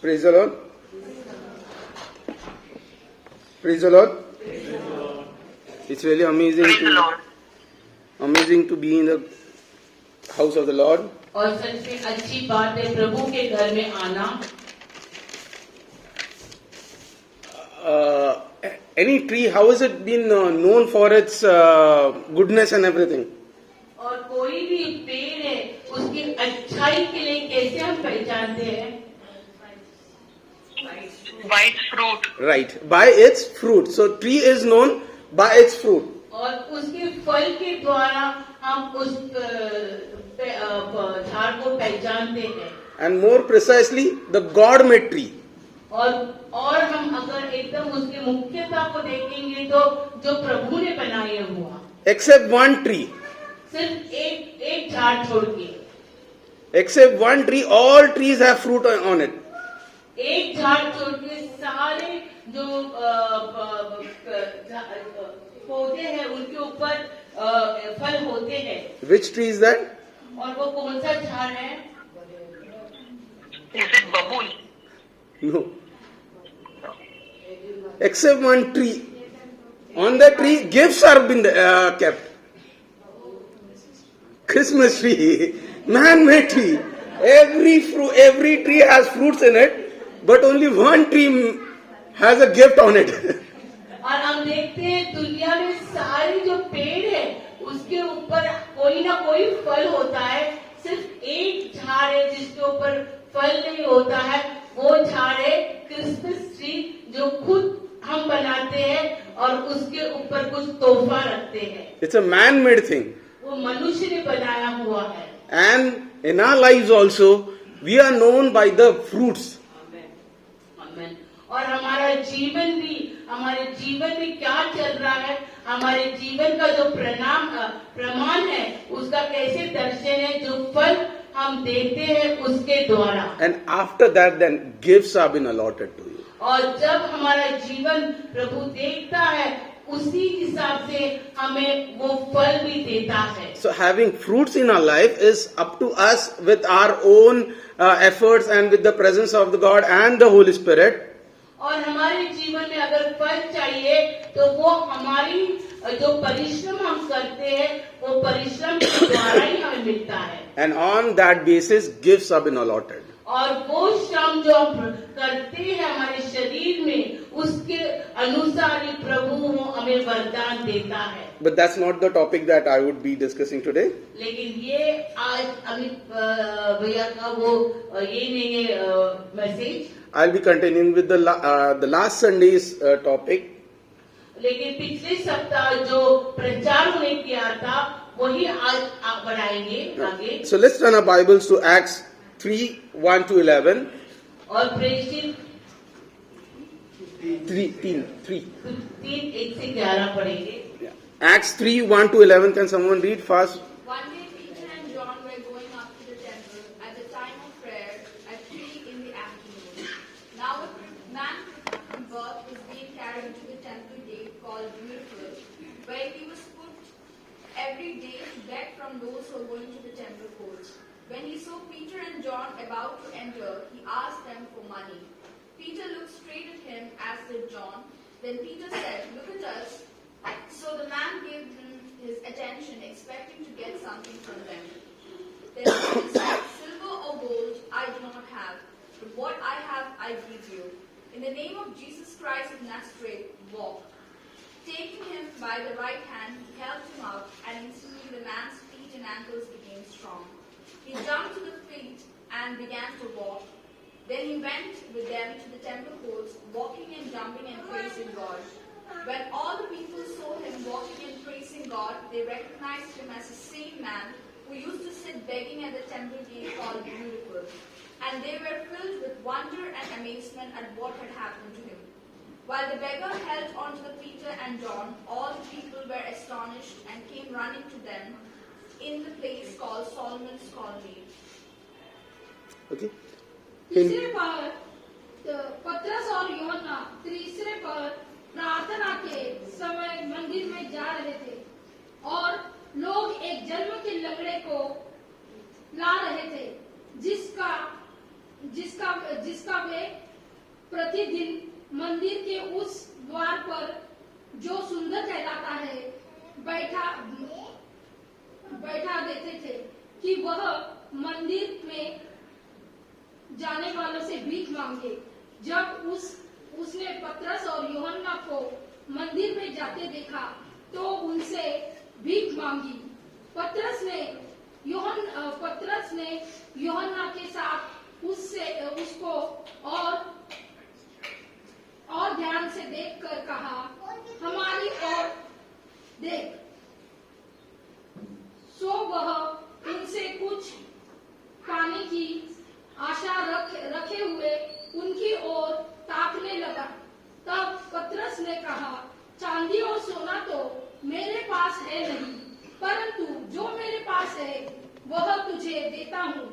Praise the Lord. Praise the Lord. It's really amazing to be in the house of the Lord. और सबसे अच्छी बात है प्रभु के घर में आना. Any tree, how has it been known for its goodness and everything? और कोई भी पेड़ है उसकी अच्छाई के लिए कैसे हम पहचानते हैं? By its fruit. Right, by its fruit. So tree is known by its fruit. और उसके फल के द्वारा हम उस झाड़ को पहचानते हैं. And more precisely, the God-made tree. और हम अगर एकदम उसके मुख्यता को देखेंगे तो जो प्रभु ने बनाया हुआ. Except one tree. सिर्फ एक झाड़ छोड़ के. Except one tree, all trees have fruit on it. एक झाड़ छोड़ के सारे जो पौधे हैं उनके ऊपर फल होते हैं. Which tree is that? और वो कौन सा झाड़ है? Is it baboon? No. Except one tree. On that tree, gifts are been kept. Christmas tree, man-made tree. Every tree has fruits in it, but only one tree has a gift on it. और हम देखते हैं दुनिया में सारे जो पेड़ है उसके ऊपर कोई ना कोई फल होता है. सिर्फ एक झाड़ है जिसके ऊपर फल नहीं होता है. वो झाड़ है क्रिसमस ट्री जो खुद हम बनाते हैं और उसके ऊपर कुछ तोहफा रखते हैं. It's a man-made thing. वो मनुष्य ने बनाया हुआ है. And in our lives also, we are known by the fruits. Amen. और हमारे जीवन में क्या चल रहा है, हमारे जीवन का जो प्रमाण है उसका कैसे दर्शन है, जो फल हम देते हैं उसके द्वारा. And after that, then gifts have been allotted to you. और जब हमारा जीवन प्रभु देखता है उसी हिसाब से हमें वो फल भी देता है. So having fruits in our life is up to us with our own efforts and with the presence of the God and the Holy Spirit. और हमारे जीवन में अगर फल चाहिए तो वो हमारी जो परिश्रम हम करते हैं वो परिश्रम के द्वारा ही हमें मिलता है. And on that basis, gifts have been allotted. और वो श्रम जो हम करते हैं हमारे शरीर में उसके अनुसार ही प्रभु हमें वरदान देता है. But that's not the topic that I would be discussing today. लेकिन ये आज अमित भैया का वो ये नहीं है message. I'll be continuing with the last Sunday's topic. लेकिन पिछले सप्ताह जो प्रचार होने किया था वही आज आप बढ़ाएंगे आगे. So let's turn our Bibles to Acts 3:1-11. और प्रेषित 3:1-11 पढ़ेंगे. Acts 3:1-11. Can someone read fast? One day Peter and John were going up to the temple at the time of prayer at 3 in the afternoon. Now a man from birth was being carried to the temple gate called Beautiful, where he was put every day to beg from those who were going to the temple courts. When he saw Peter and John about to enter, he asked them for money. Peter looked straight at him, as did John. Then Peter said, "Look at us." So the man gave them his attention, expecting to get something from them. Then Peter said, "Silver or gold I do not have, but what I have I give you. In the name of Jesus Christ of Nazareth, walk." Taking him by the right hand, he helped him up, and instantly the man's feet and ankles became strong. He jumped to the feet and began to walk. Then he went with them to the temple courts, walking and jumping and praising God. When all the people saw him walking and praising God, they recognized him as the same man who used to sit begging at the temple gate called Beautiful. And they were filled with wonder and amazement at what had happened to him. While the beggar held on to the Peter and John, all the people were astonished and came running to them in the place called Solomon's Colonnade. Okay. तीसरे पर पतरस और यूहन्ना तीसरे पर प्रार्थना के समय मंदिर में जा रहे थे और लोग एक जन्म के लंगड़े को ला रहे थे जिसका जिसका वे प्रतिदिन मंदिर के उस द्वार पर जो सुंदर कहलाता है बैठा देते थे कि वह मंदिर में जाने वालों से भीख मांगे। जब उसने पतरस और यूहन्ना को मंदिर में जाते देखा तो उनसे भीख मांगी। पतरस ने यूहन्ना के साथ उसको और ध्यान से देखकर कहा, हमारी ओर देख। सो वह उनसे कुछ पाने की आशा रखे हुए उनकी ओर ताकने लगा। तब पतरस ने कहा, चांदी और सोना तो मेरे पास है नहीं, परंतु जो मेरे पास है वह तुझे देता हूँ।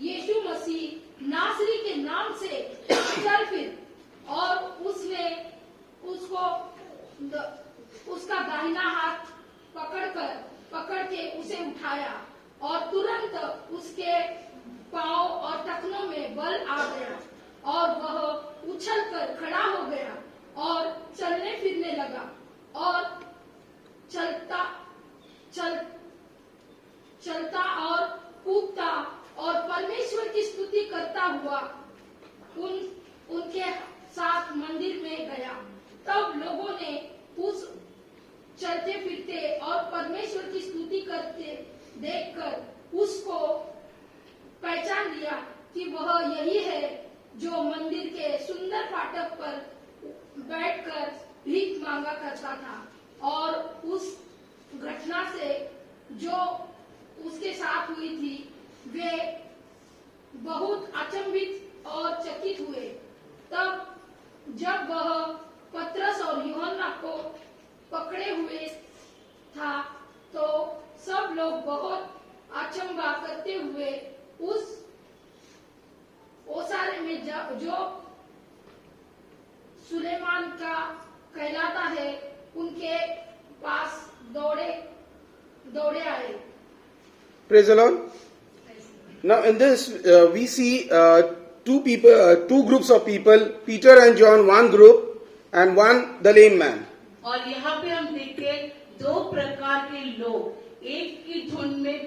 यीशु मसीह नासरी के नाम से चल फिर। और उसने उसका दाहिना हाथ पकड़ के उसे उठाया और तुरंत उसके पांव और टखनों में बल आ गया और वह उछलकर खड़ा हो गया और चलने फिरने लगा और चलता और कूदता और परमेश्वर की स्तुति करता हुआ उनके साथ मंदिर में गया। तब लोगों ने उस चलते फिरते और परमेश्वर की स्तुति करते देखकर उसको पहचान लिया कि वह यही है जो मंदिर के सुंदर फाटक पर बैठकर भीख मांगा करता था। और उस घटना से जो उसके साथ हुई थी वे बहुत अचंभित और चकित हुए। तब जब वह पतरस और यूहन्ना को पकड़े हुए था तो सब लोग बहुत अचंभा करते हुए उस ओसारे में जो सुलेमान का कहलाता है उनके पास दौड़े आए। Praise the Lord. Now in this we see two groups of people, Peter and John, one group, and one the lame man. और यहाँ पे हम देखते हैं दो प्रकार के लोग, एक की झुंड में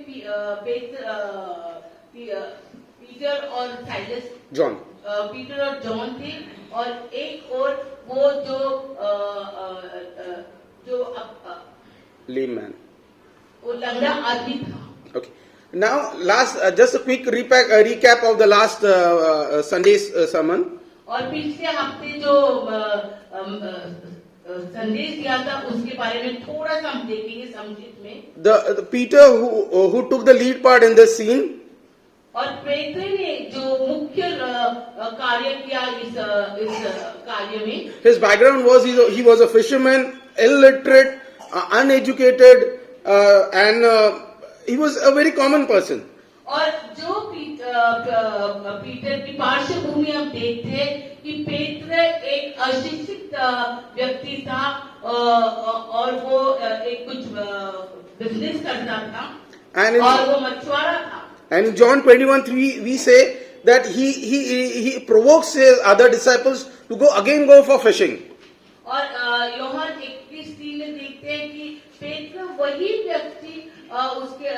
पीटर और साइलस, John. पीटर और जॉन थे, और एक और वो जो Lame man. वो लंगड़ा आदमी था। Okay. Now, just a quick recap of the last Sunday's sermon. और पिछले हफ्ते जो संदेश दिया था उसके बारे में थोड़ा सा हम देखेंगे संक्षिप्त में। The Peter who took the lead part in this scene. और पेत्र ने जो मुख्य कार्य किया इस कार्य में, his background was he was a fisherman, illiterate, uneducated, and he was a very common person. और जो पीटर की पार्श्वभूमि हम देखते हैं कि पेत्र एक अशिक्षित व्यक्ति था और वो एक कुछ बिजनेस करता था और वो मछुआरा था। And in John 21:3 we say that he provokes his other disciples to go for fishing. और यूहन्ना 21:3 में देखते हैं कि पेत्र वही व्यक्ति उसके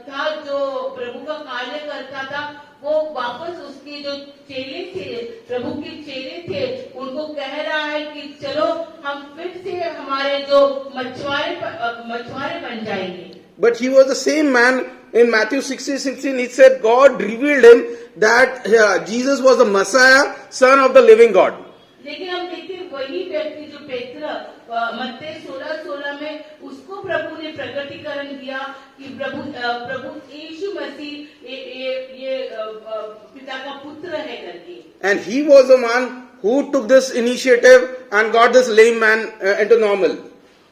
था जो प्रभु का कार्य करता था, वो वापस उसके जो चेले थे, प्रभु के चेले थे, उनको कह रहा है कि चलो हम फिर से हमारे जो मछुआरे बन जाएंगे। But he was the same man. In Matthew 16:16 he said God revealed him that Jesus was the Messiah, Son of the living God. लेकिन हम देखते हैं वही व्यक्ति जो पेत्र मत्ती 16:16 में उसको प्रभु ने प्रकटीकरण दिया कि प्रभु यीशु मसीह ये पिता का पुत्र है करके। And he was the one who took this initiative and got this lame man into normal.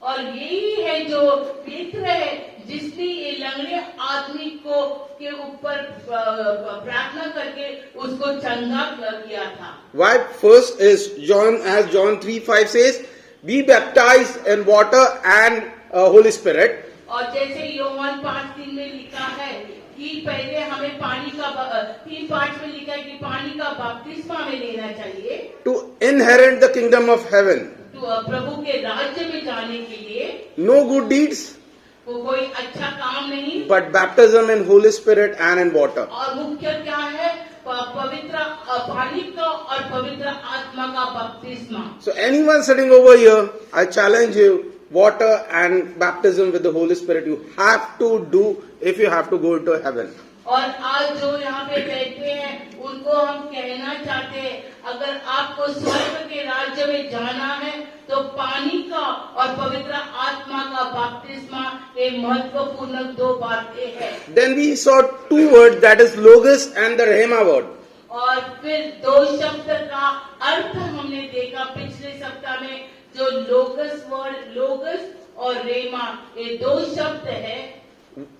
और यही है जो पेत्र है जिसने ये लंगड़े आदमी को के ऊपर प्रार्थना करके उसको चंगा किया था। Why? First is as John 3:5 says, be baptized in water and Holy Spirit. और जैसे यूहन्ना 5:3 में लिखा है कि पहले हमें पानी का 3 पार्ट में लिखा है कि पानी का बपतिस्मा हमें लेना चाहिए to inherit the kingdom of heaven. तो प्रभु के राज्य में जाने के लिए No good deeds, वो कोई अच्छा काम नहीं, but baptism in Holy Spirit and in water. और मुख्य क्या है पवित्र पानी का और पवित्र आत्मा का बपतिस्मा। So anyone sitting over here, I challenge you, water and baptism with the Holy Spirit you have to do if you have to go into heaven. और आज जो यहाँ पे बैठे हैं उनको हम कहना चाहते हैं, अगर आपको स्वर्ग के राज्य में जाना है तो पानी का और पवित्र आत्मा का बपतिस्मा ये महत्वपूर्ण 2 बातें हैं। Then we saw 2 words, that is logos and the rhema word. और फिर 2 शब्द का अर्थ हमने देखा पिछले सप्ताह में, जो लोगस और रेमा, ये 2 शब्द है।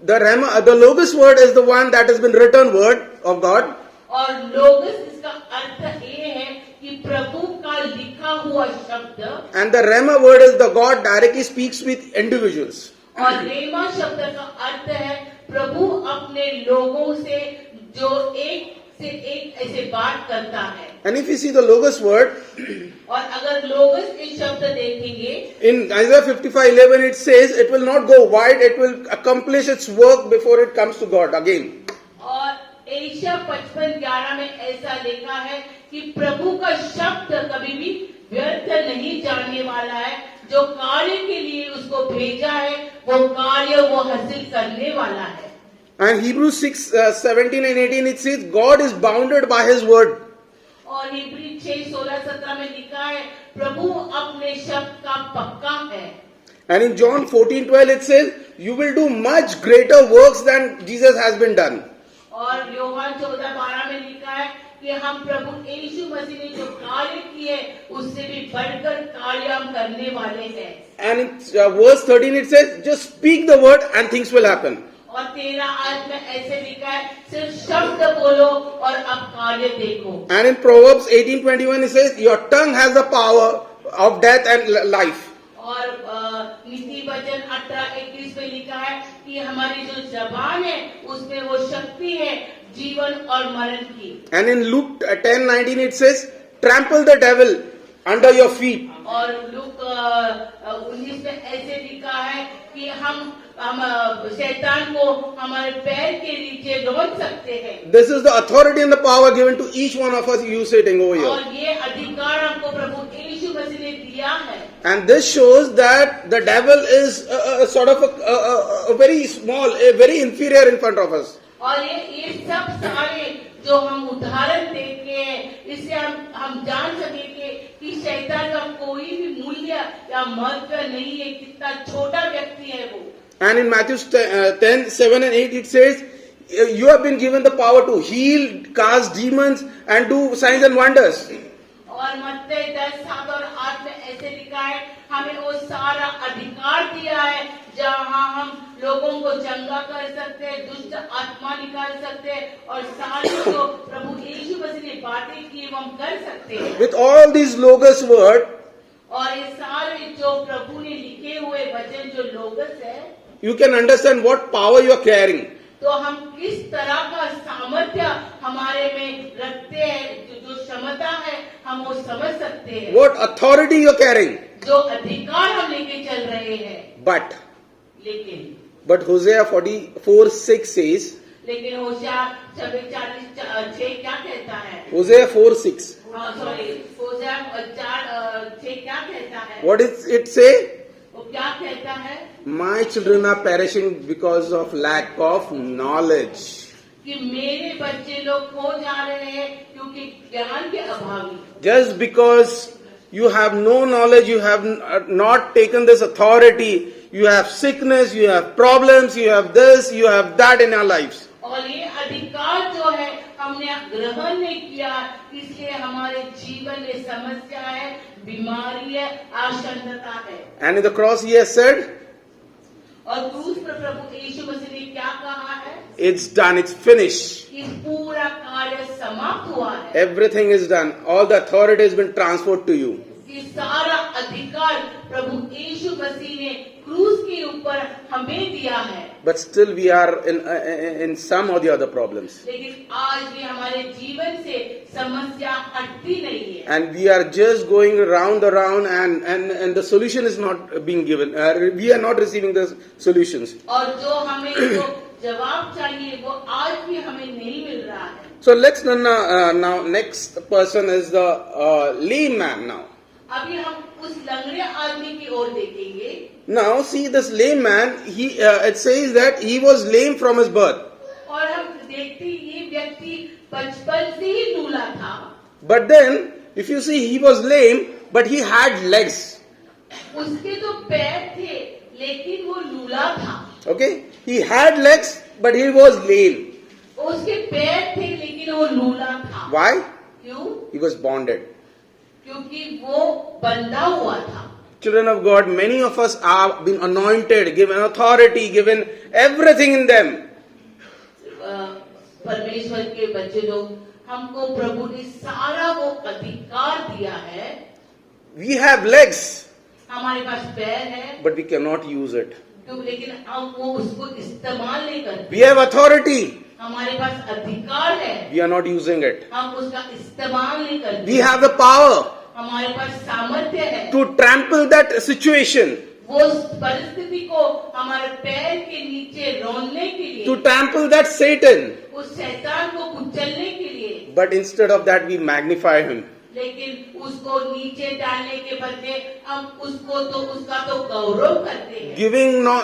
The logos word is the one that has been written word of God. और लोगस इसका अर्थ ये है कि प्रभु का लिखा हुआ शब्द, And the rhema word is the God directly speaks with individuals. और रेमा शब्द का अर्थ है प्रभु अपने लोगों से जो एक से एक ऐसे बात करता है। And if you see the logos word, और अगर लोगस इस शब्द देखेंगे in Isaiah 55:11 it says, it will not go wide, it will accomplish its work before it comes to God again. और एशिया 55:11 में ऐसा लिखा है कि प्रभु का शब्द कभी भी व्यर्थ नहीं जाने वाला है, जो कार्य के लिए उसको भेजा है वो कार्य वो हासिल करने वाला है। And Hebrews 6:17 and 18 it says, God is bounded by His word. और इब्री 6:16-17 में लिखा है प्रभु अपने शब्द का पक्का है। And in John 14:12 it says, you will do much greater works than Jesus has been done. और योहान 14:12 में लिखा है कि हम प्रभु यीशु मसीह ने जो कार्य किए उससे भी बढ़कर कार्य हम करने वाले हैं। And in verse 13 it says, just speak the word and things will happen. और 13 में ऐसे लिखा है सिर्फ शब्द बोलो और अब कार्य देखो। And in Proverbs 18:21 it says, your tongue has the power of death and life. और नीति वचन 18:21 में लिखा है कि हमारी जो जबान है उसमें वो शक्ति है जीवन और मरण की। And in Luke 10:19 it says, trample the devil under your feet. और लूक 19 में ऐसे लिखा है कि हम शैतान को हमारे पैर के नीचे रोक सकते हैं। This is the authority and the power given to each one of us, you sitting over here. और ये अधिकार हमको प्रभु यीशु मसीह ने दिया है। And this shows that the devil is sort of a very small, a very inferior in front of us. और ये सब सारे जो हम उदाहरण देखे हैं, इससे हम जान सकेंगे कि शैतान का कोई भी मूल्य या महत्व नहीं है, कितना छोटा व्यक्ति है वो। And in Matthew 10:7 and 8 it says, you have been given the power to heal, cast demons and do signs and wonders. और मत्ती 10:7 और 8 में ऐसे लिखा है हमें वो सारा अधिकार दिया है जहाँ हम लोगों को चंगा कर सकते हैं, दुष्ट आत्मा निकाल सकते हैं और सारी जो प्रभु यीशु मसीह ने बातें की वो हम कर सकते हैं। With all these logos word, और ये सारे जो प्रभु ने लिखे हुए वचन जो लोगस है, you can understand what power you are carrying. तो हम किस तरह का सामर्थ्य हमारे में रखते हैं, जो क्षमता है हम वो समझ सकते हैं, What authority you are carrying. जो अधिकार हम लेके चल रहे हैं। But Hosea 44:6 says, लेकिन होशिया 46:6 क्या कहता है? Hosea 4:6. होशिया 4:6 क्या कहता है? What does it say? वो क्या कहता है? My children are perishing because of lack of knowledge. कि मेरे बच्चे लोग खो जा रहे हैं क्योंकि ज्ञान के अभावी। Just because you have no knowledge, you have not taken this authority, you have sickness, you have problems, you have this, you have that in your lives. और ये अधिकार जो है हमने ग्रहण नहीं किया, इसलिए हमारे जीवन में समस्या है, बीमारी है, आशंकता है। And in the cross he has said, और क्रूस पर प्रभु यीशु मसीह ने क्या कहा है? it's done, it's finished. इस पूरा कार्य समाप्त हुआ है। Everything is done. All the authority has been transferred to you. कि सारा अधिकार प्रभु यीशु मसीह ने क्रूस के ऊपर हमें दिया है, but still we are in some or the other problems. लेकिन आज भी हमारे जीवन से समस्या हटती नहीं है And we are just going round and the solution is not being given. We are not receiving the solutions. और जो हमें जो जवाब चाहिए वो आज भी हमें नहीं मिल रहा है। So let's now next person is the lame man now. अभी हम उस लंगड़े आदमी की ओर देखेंगे। Now see this lame man, it says that he was lame from his birth. और हम देखते ये व्यक्ति बचपन से ही लूला था, But then if you see he was lame but he had legs. उसके तो पैर थे लेकिन वो लूला था। Okay, he had legs but he was lame. उसके पैर थे लेकिन वो लूला था। Why? क्यों? He was bonded. क्योंकि वो बंधा हुआ था। Children of God, many of us are been anointed, given authority, given everything in them. परमेश्वर के बच्चे लोग, हमको प्रभु ने सारा वो अधिकार दिया है। We have legs, हमारे पास पैर है, but we cannot use it. लेकिन हम वो उसको इस्तेमाल नहीं करते। We have authority, हमारे पास अधिकार है, we are not using it. हम उसका इस्तेमाल नहीं करते। We have the power हमारे पास सामर्थ्य है to trample that situation, वो परिस्थिति को हमारे पैर के नीचे रोलने के लिए, to trample that Satan. उस शैतान को कुचलने के लिए। But instead of that, we magnify him. लेकिन उसको नीचे डालने के बदले हम उसको तो उसका तो गौरव करते हैं।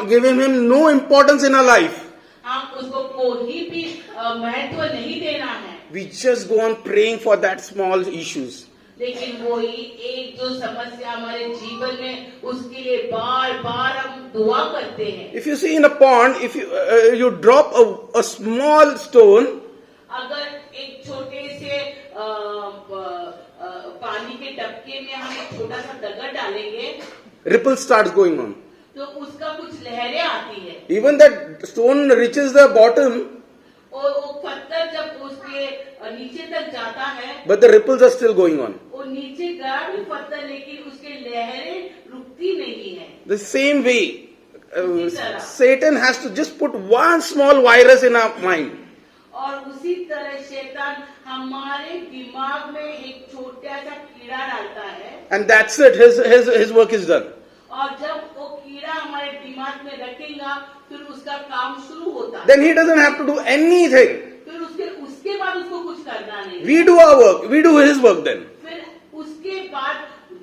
Giving him no importance in our life. हम उसको कोई भी महत्व नहीं देना है, We just go on praying for that small issues. लेकिन वही एक जो समस्या हमारे जीवन में उसके लिए बार बार हम दुआ करते हैं। If you see in a pond, if you drop a small stone, अगर एक छोटे से पानी के डबके में हम एक छोटा सा डगर डालेंगे ripple starts going on. तो उसका कुछ लहरें आती है, Even that stone reaches the bottom, और वो पत्थर जब उसके नीचे तक जाता है, but the ripples are still going on. वो नीचे गया भी पत्थर, लेकिन उसके लहरें रुकती नहीं है। The same way, Satan has to just put one small virus in our mind. और उसी तरह शैतान हमारे दिमाग में एक छोटा सा कीड़ा डालता है, And that's it, his work is done. और जब वो कीड़ा हमारे दिमाग में रखेगा फिर उसका काम शुरू होता है। Then he doesn't have to do anything. फिर उसके बाद उसको कुछ करना नहीं। We do our work, we do his work then. फिर उसके बाद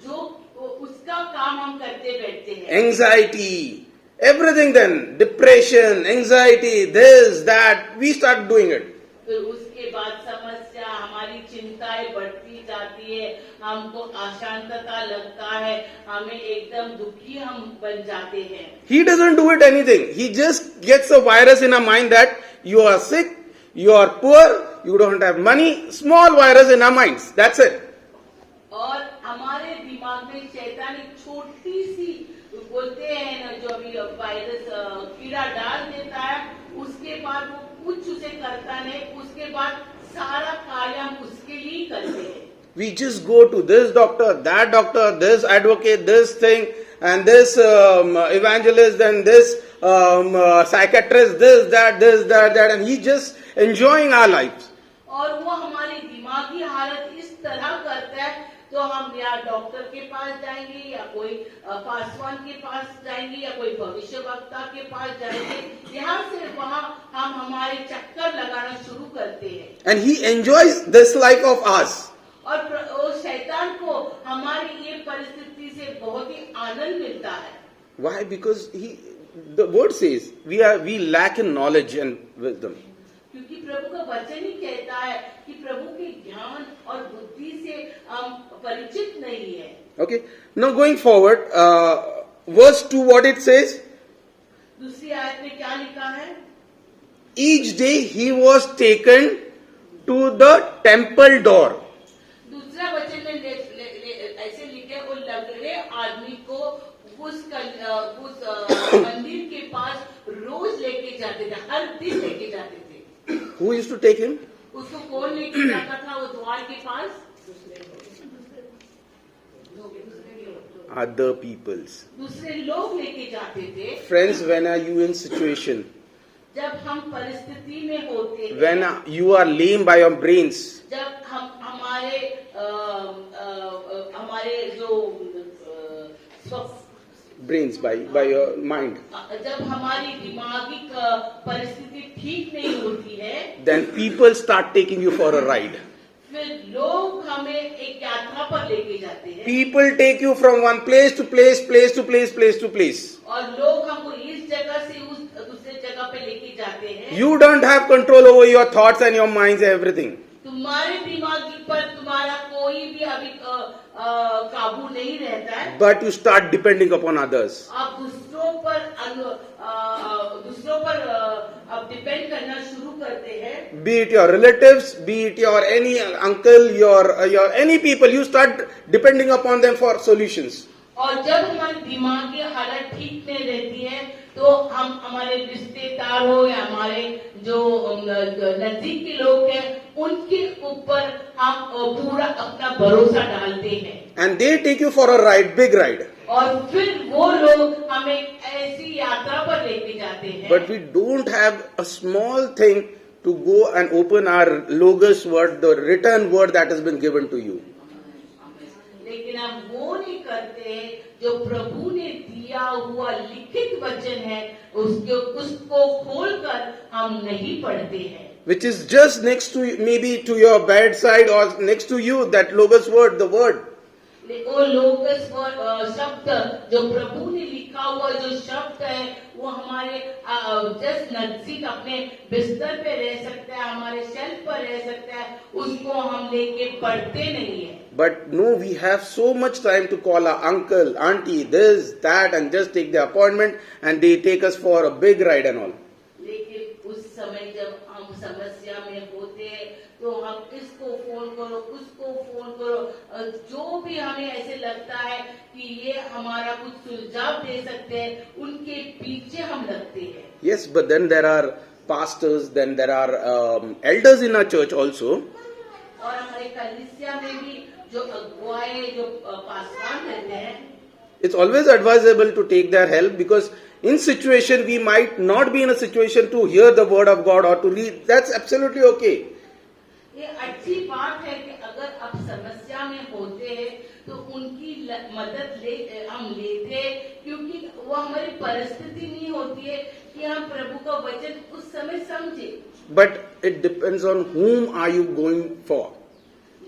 जो उसका काम हम करते बैठते हैं। Anxiety, everything then, depression, anxiety, this, that, we start doing it. फिर उसके बाद समस्या, हमारी चिंताएं बढ़ती जाती है, हमको अशांतता लगता है, हमें एकदम दुखी हम बन जाते हैं। He doesn't do it anything. He just gets a virus in our mind that you are sick, you are poor, you don't have money, small virus in our minds. That's it. और हमारे दिमाग में शैतान एक छोटी सी बोलते हैं ना, जो अभी वायरस कीड़ा डाल देता है, उसके बाद वो कुछ उसे करता नहीं, उसके बाद सारा कार्य हम उसके लिए करते हैं। We just go to this doctor, this advocate, this thing, and this evangelist, and this psychiatrist, this, that, and he just enjoying our lives. और वो हमारी दिमागी हालत इस तरह करता है, तो हम या डॉक्टर के पास जाएंगे, या कोई पासवान के पास जाएंगे, या कोई भविष्यवक्ता के पास जाएंगे, यहाँ से वहाँ हम हमारे चक्कर लगाना शुरू करते हैं। And he enjoys this life of us. और शैतान को हमारी ये परिस्थिति से बहुत ही आनंद मिलता है। Why? Because the word says we lack in knowledge and wisdom. क्योंकि प्रभु का वचन ही कहता है कि प्रभु के ज्ञान और बुद्धि से हम परिचित नहीं है। Okay. Now going forward, verse 2, what it says? दूसरी आयत में क्या लिखा है? Each day he was taken to the temple door. दूसरा वचन में ऐसे लिखे, वो लंगड़े आदमी को उस मंदिर के पास रोज लेके जाते थे, हर दिन लेके जाते थे। Who used to take him? उसको कौन लेके जाता था वो द्वार के पास? other people's. दूसरे लोग लेके जाते थे। Friends, when are you in situation? जब हम परिस्थिति में होते हैं, When you are lame by your brains, जब हम हमारे जो brains by your mind, जब हमारी दिमागी परिस्थिति ठीक नहीं होती है, then people start taking you for a ride. फिर लोग हमें एक यात्रा पर लेके जाते हैं। People take you from one place to place, place to place, place to place. और लोग हमको इस जगह से उस दूसरे जगह पे लेके जाते हैं। You don't have control over your thoughts and your minds and everything. तुम्हारे दिमागी पर तुम्हारा कोई भी अभी काबू नहीं रहता है। But you start depending upon others. आप दूसरों पर आप डिपेंड करना शुरू करते हैं। Be it your relatives, be it your any uncle, your any people, you start depending upon them for solutions. और जब हमारी दिमागी हालत ठीक नहीं रहती है, तो हम हमारे रिश्तेदार हो या हमारे जो नजदीक के लोग हैं, उनके ऊपर हम पूरा अपना भरोसा डालते हैं। And they take you for a ride, big ride. और फिर वो लोग हमें ऐसी यात्रा पर लेके जाते हैं। But we don't have a small thing to go and open our Logos word, the written word that has been given to you. लेकिन हम वो नहीं करते जो प्रभु ने दिया हुआ लिखित वचन है, उसको खोलकर हम नहीं पढ़ते हैं। Which is just next to, maybe to your bedside or next to you, that Logos word, the word. वो लोगस शब्द जो प्रभु ने लिखा हुआ जो शब्द है, वो हमारे जस्ट नजदीक अपने बिस्तर पे रह सकता है, हमारे शेल्फ पर रह सकता है, उसको हम लेके पढ़ते नहीं है। But no, we have so much time to call our uncle, auntie, this, that, and just take the appointment, and they take us for a big ride and all. लेकिन उस समय जब हम समस्या में होते हैं, तो हम इसको फोन करो, उसको फोन करो, जो भी हमें ऐसे लगता है कि ये हमारा कुछ सुझाव दे सकते हैं, उनके पीछे हम लगते हैं। Yes, but then there are pastors, then there are elders in our church also. और हमारे कलीसिया में भी जो अगुवाए जो पासवान रहते हैं, It's always advisable to take their help, because in situation we might not be in a situation to hear the word of God or to read. That's absolutely okay. ये अच्छी बात है कि अगर आप समस्या में होते हैं तो उनकी मदद हम लेते हैं, क्योंकि वो हमारी परिस्थिति नहीं होती है कि हम प्रभु का वचन उस समय समझे। But it depends on whom are you going for.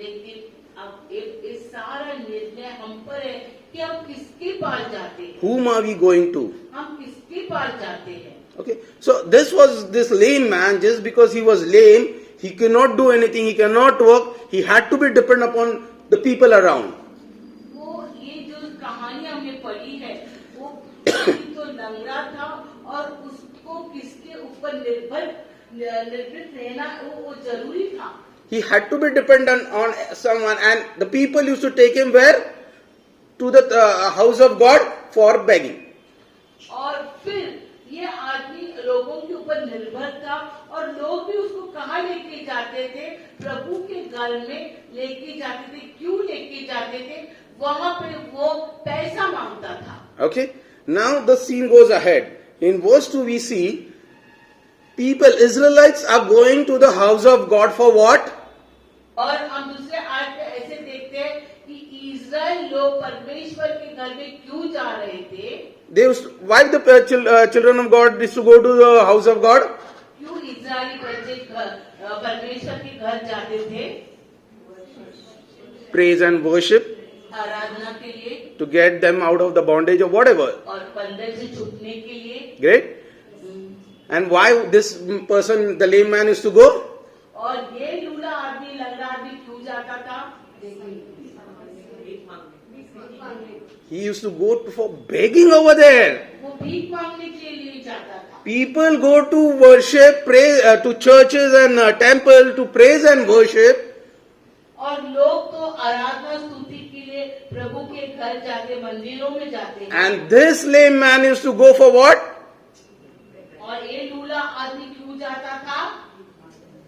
लेकिन अब एक सारा निर्णय हम पर है कि हम किसके पास जाते हैं। Whom are we going to? हम किसके पास जाते हैं। Okay, so this lame man, just because he was lame, he cannot do anything, he cannot work, he had to be dependent upon the people around. वो ये जो कहानी हमने पढ़ी है, वो तो लंगड़ा था और उसको किसके ऊपर निर्भर रहना वो जरूरी था। He had to be dependent on someone, and the people used to take him where? To the house of God for begging. और फिर ये आदमी लोगों के ऊपर निर्भर था, और लोग भी उसको कहाँ लेके जाते थे? प्रभु के घर में लेके जाते थे। क्यों लेके जाते थे? वहाँ पे वो पैसा मांगता था। Okay, now the scene goes ahead. In verse 2 we see, people, Israelites are going to the house of God for what? और हम दूसरे आयत पे ऐसे देखते हैं कि इज़राइल लोग परमेश्वर के घर में क्यों जा रहे थे? Why the children of God used to go to the house of God? क्यों इज़राइली बच्चे परमेश्वर के घर जाते थे? Praise and worship, आराधना के लिए to get them out of the bondage or whatever. और बंधन से छूटने के लिए। Great. And why this person, the lame man, used to go? और ये लूला आदमी लंगड़ा आदमी क्यों जाता था? He used to go for begging over there. वो भीख मांगने के लिए जाता था। People go to worship, pray, to churches and temple to praise and worship. और लोग तो आराधना स्तुति के लिए प्रभु के घर जाते, मंदिरों में जाते हैं। And this lame man used to go for what? और ये लूला आदमी क्यों जाता था?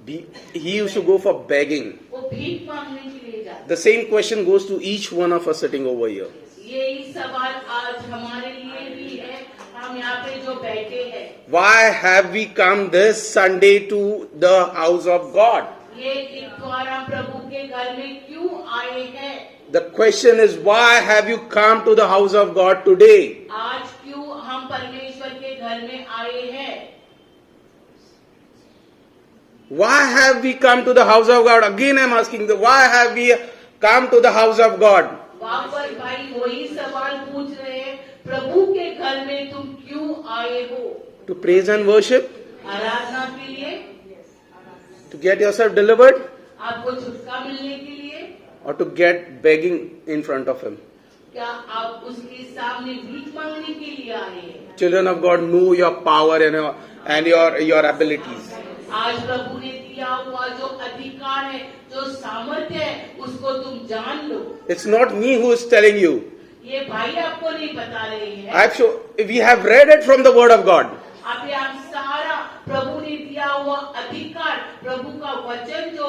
He used to go for begging. वो भीख मांगने के लिए जाता। The same question goes to each one of us sitting over here. यही सवाल आज हमारे लिए भी है, हम यहाँ पे जो बैठे हैं। Why have we come this Sunday to the house of God? ये इतवार हम प्रभु के घर में क्यों आए हैं? The question is, why have you come to the house of God today? आज क्यों हम परमेश्वर के घर में आए हैं? Why have we come to the house of God? Again I am asking, why have we come to the house of God? वापस भाई वही सवाल पूछ रहे हैं, प्रभु के घर में तुम क्यों आए हो? To praise and worship? आराधना के लिए, To get yourself delivered? आपको छुटकारा मिलने के लिए, Or to get begging in front of Him? क्या आप उसके सामने भीख मांगने के लिए आए हैं? Children of God, know your power and your abilities. आज प्रभु ने दिया हुआ जो अधिकार है, जो सामर्थ्य है, उसको तुम जान लो। It's not me who is telling you. ये भाई आपको नहीं बता रहे हैं। We have read it from the Word of God. अभी हम सारा प्रभु ने दिया हुआ अधिकार, प्रभु का वचन जो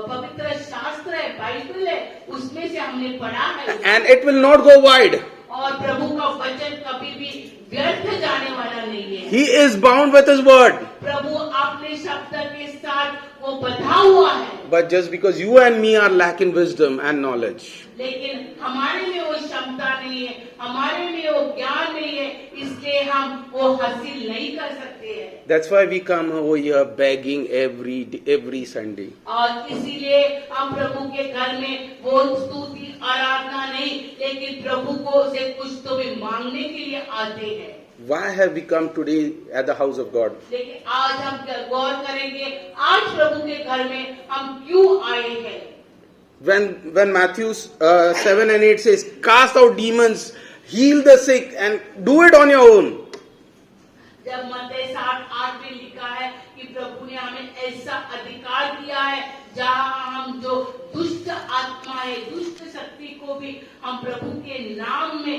पवित्र शास्त्र है, बाइबल है, उसमें से हमने पढ़ा है। And it will not go wide. और प्रभु का वचन कभी भी व्यर्थ जाने वाला नहीं है। He is bound with His Word. प्रभु अपने शब्द के साथ वो बंधा हुआ है। But just because you and me are lacking wisdom and knowledge, लेकिन हमारे में वो क्षमता नहीं है, हमारे में वो ज्ञान नहीं है, इसलिए हम वो हासिल नहीं कर सकते हैं। that's why we come over here begging every Sunday. और इसीलिए हम प्रभु के घर में वो स्तुति आराधना नहीं, लेकिन प्रभु को से कुछ तो भी मांगने के लिए आते हैं। Why have we come today at the house of God? लेकिन आज हम गौर करेंगे, आज प्रभु के घर में हम क्यों आए हैं? When Matthew 7 and 8 says, cast out demons, heal the sick, and do it on your own. जब मत्ती 7:8 में लिखा है कि प्रभु ने हमें ऐसा अधिकार दिया है जहाँ हम जो दुष्ट आत्मा है, दुष्ट शक्ति को भी हम प्रभु के नाम में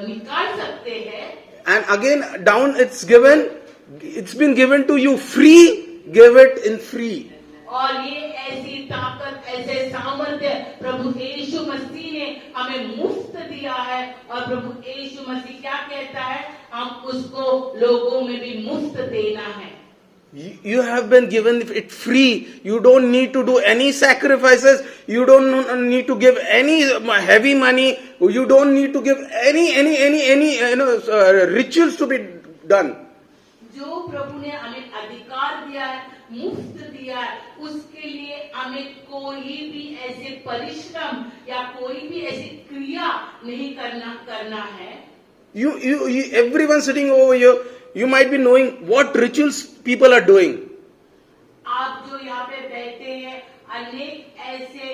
निकाल सकते हैं। And again, down it's been given to you free, give it in free. और ये ऐसी ताकत, ऐसे सामर्थ्य प्रभु यीशु मसीह ने हमें मुफ्त दिया है। और प्रभु यीशु मसीह क्या कहता है? हम उसको लोगों में भी मुफ्त देना है। You have been given it free. You don't need to do any sacrifices. You don't need to give any heavy money. You don't need to give any rituals to be done. जो प्रभु ने हमें अधिकार दिया है, मुफ्त दिया है, उसके लिए हमें कोई भी ऐसे परिश्रम या कोई भी ऐसी क्रिया नहीं करना है। Everyone sitting over here, you might be knowing what rituals people are doing. आप जो यहाँ पे बैठे हैं, अनेक ऐसे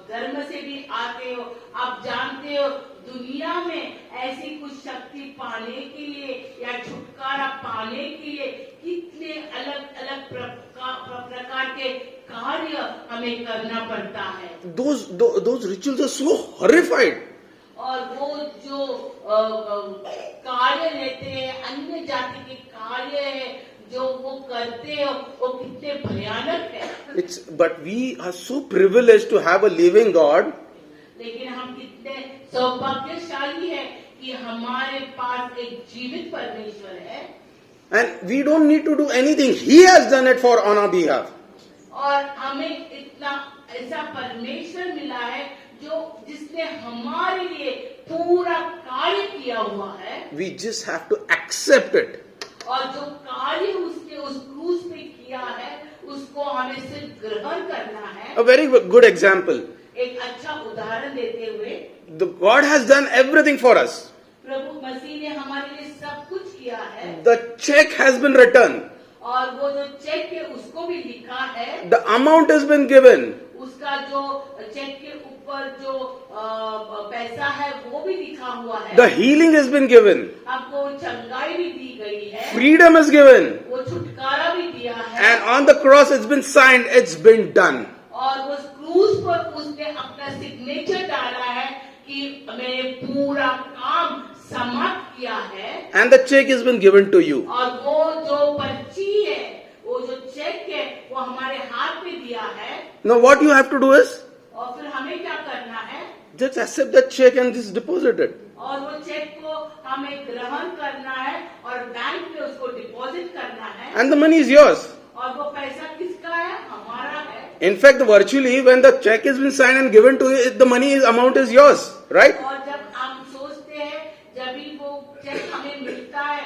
धर्म से भी आते हो, आप जानते हो दुनिया में ऐसी कुछ शक्ति पाने के लिए या छुटकारा पाने के लिए कितने अलग अलग प्रकार के कार्य हमें करना पड़ता है। Those rituals are so horrified. और वो जो कार्य लेते हैं, अन्य जाति के कार्य है जो वो करते हो, वो कितने भयानक है। But we are so privileged to have a living God. लेकिन हम कितने सौभाग्यशाली हैं कि हमारे पास एक जीवित परमेश्वर है। And we don't need to do anything. He has done it on our behalf. और हमें इतना ऐसा परमेश्वर मिला है जिसने हमारे लिए पूरा कार्य किया हुआ है। We just have to accept it. और जो कार्य उसने उस क्रूस पे किया है, उसको हमें सिर्फ ग्रहण करना है। A very good example. एक अच्छा उदाहरण देते हुए, God has done everything for us. प्रभु मसीह ने हमारे लिए सब कुछ किया है। The check has been written. और वो जो चेक है उसको भी लिखा है। The amount has been given. उसका जो चेक के ऊपर जो पैसा है वो भी लिखा हुआ है। The healing has been given. आपको चंगाई भी दी गई है। Freedom is given. वो छुटकारा भी दिया है। And on the cross it's been signed. It's been done. और वो क्रूस पर उसने अपना सिग्नेचर डाला है कि मैंने पूरा काम समाप्त किया है। And the check has been given to you. और वो जो पर्ची है, वो जो चेक है, वो हमारे हाथ में दिया है। Now what you have to do is, और फिर हमें क्या करना है? just accept that check and just deposit it. और वो चेक को हमें ग्रहण करना है और बैंक में उसको डिपॉजिट करना है And the money is yours. और वो पैसा किसका है? हमारा है। In fact, virtually, when the check has been signed and given to you, the money amount is yours, right? और जब हम सोचते हैं जब भी वो चेक हमें मिलता है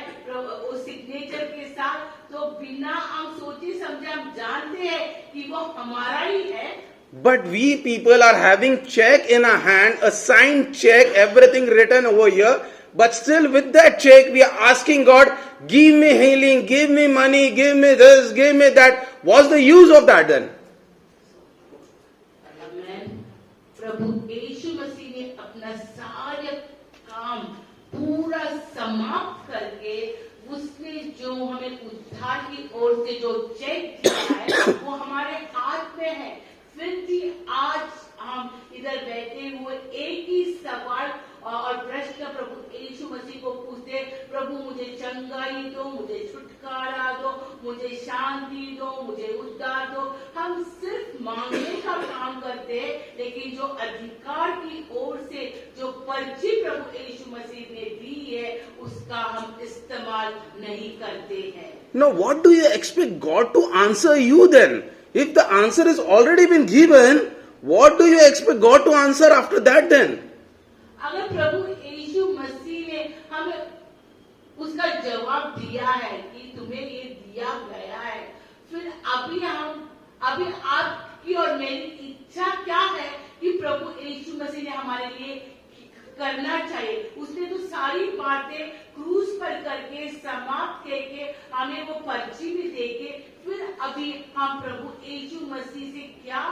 उस सिग्नेचर के साथ, तो बिना हम सोचे समझे हम जानते हैं कि वो हमारा ही है। But we people are having check in our hand, a signed check, everything written over here. But still with that check, we are asking God, give me healing, give me money, give me this, give me that. What's the use of that then? प्रभु यीशु मसीह ने अपना सारा काम पूरा समाप्त करके उसने जो हमें उद्धार की ओर से जो चेक दिया है वो हमारे हाथ में है। फिर भी आज हम इधर बैठे हुए एक ही सवाल और प्रश्न प्रभु यीशु मसीह को पूछते, प्रभु मुझे चंगाई दो, मुझे छुटकारा दो, मुझे शांति दो, मुझे उद्धार दो। हम सिर्फ मांगने का काम करते हैं, लेकिन जो अधिकार की ओर से जो पर्ची प्रभु यीशु मसीह ने दी है उसका हम इस्तेमाल नहीं करते हैं। Now, what do you expect God to answer you then? If the answer has already been given, what do you expect God to answer after that then? अगर प्रभु यीशु मसीह ने हमें उसका जवाब दिया है कि तुम्हें ये दिया गया है, फिर अभी आपकी और मेरी इच्छा क्या है कि प्रभु यीशु मसीह ने हमारे लिए करना चाहिए। उसने तो सारी बातें क्रूस पर करके समाप्त करके हमें वो पर्ची भी देके, फिर अभी हम प्रभु यीशु मसीह से क्या